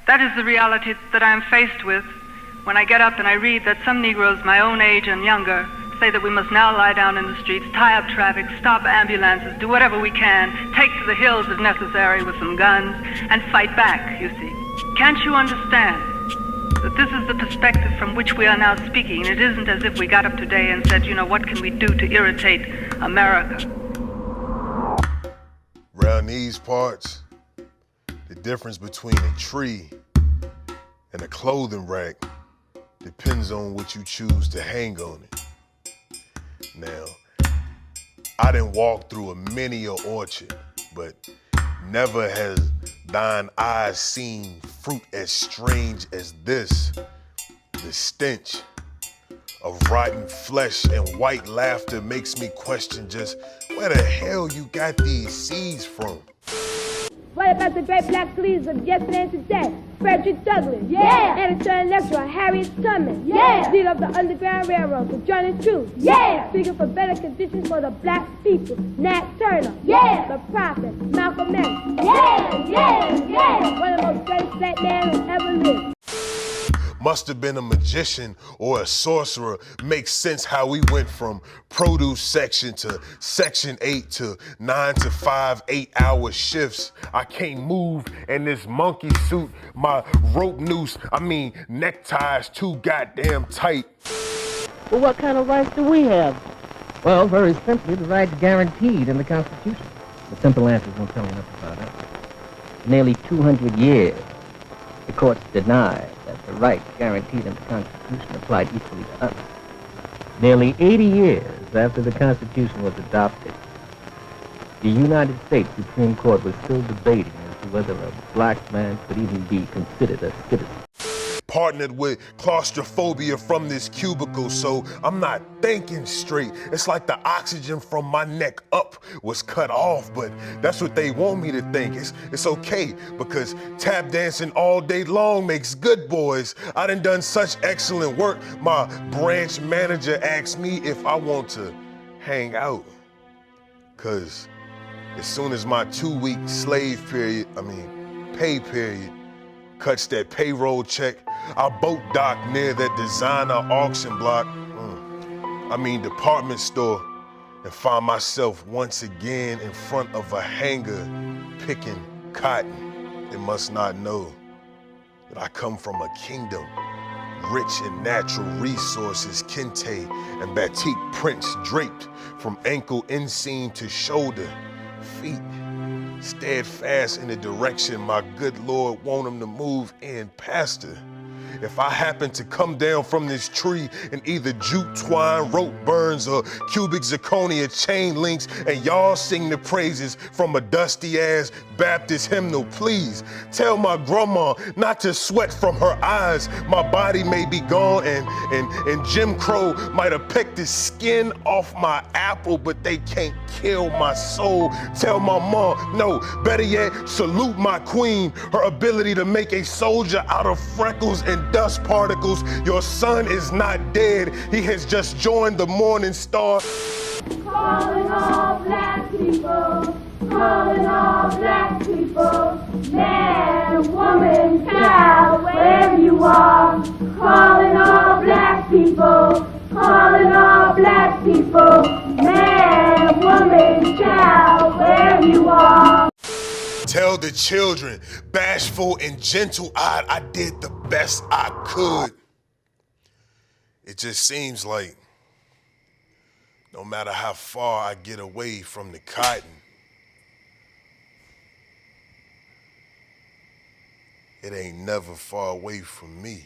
That is the reality that I am faced with when I get up and I read that some Negroes my own age and younger say that we must now lie down in the streets, tie up traffic, stop ambulances, do whatever we can, take to the hills if necessary with some guns, and fight back, you see. Can't you understand that this is the perspective from which we are now speaking? It isn't as if we got up today and said, you know, what can we do to irritate America? Around these parts, the difference between a tree and a clothing rack depends on what you choose to hang on it. Now, I done walked through a many a orchard, but never has thine eyes seen fruit as strange as this. The stench of rotten flesh and white laughter makes me question just where the hell you got these seeds from. What about the great black leaders of yesterday and today? Frederick Douglass, yeah. Editor and lecturer Harriet Tubman, yeah. Leader of the Underground Railroad, Sojourner Truth, yeah. Speaking for better conditions for the black people, Nat Turner, yeah. The Prophet, Malcolm X, yeah. One of the most great black men who ever lived. Must have been a magician or a sorcerer. Makes sense how we went from produce section to section 8 to 9 to 5, 8-hour shifts. I can't move in this monkey suit. My rope noose, neckties too goddamn tight. Well, what kind of rights do we have? Well, very simply, the rights guaranteed in the Constitution. The simple answers won't tell you enough about it. For nearly 200 years, the courts denied that the rights guaranteed in the Constitution applied equally to others. Nearly 80 years after the Constitution was adopted, the United States Supreme Court was still debating as to whether a black man could even be considered a citizen. Partnered with claustrophobia from this cubicle, so I'm not thinking straight. It's like the oxygen from my neck up was cut off, but that's what they want me to think. It's okay, because tap dancing all day long makes good boys. I done such excellent work, my branch manager asked me if I want to hang out. Cause as soon as my 2-week pay period, cuts that payroll check, I boat dock near that designer auction block, department store, and find myself once again in front of a hanger picking cotton. They must not know that I come from a kingdom rich in natural resources, kente and batik prints draped from ankle inseam to shoulder, feet steadfast in the direction my good Lord want them to move in, Pastor. If I happen to come down from this tree in either jute twine, rope burns, or cubic zirconia chain links, and y'all sing the praises from a dusty ass Baptist hymnal, please tell my grandma not to sweat from her eyes. My body may be gone and Jim Crow might have picked the skin off my apple, but they can't kill my soul. Tell my mom, no, better yet, salute my queen, her ability to make a soldier out of freckles and dust particles. Your son is not dead. He has just joined the Morning Star. Calling all black people, calling all black people, man, woman, child, wherever you are. Calling all black people, calling all black people, man, woman, child, wherever you are. Tell the children, bashful and gentle-eyed, I did the best I could. It just seems like no matter how far I get away from the cotton, it ain't never far away from me.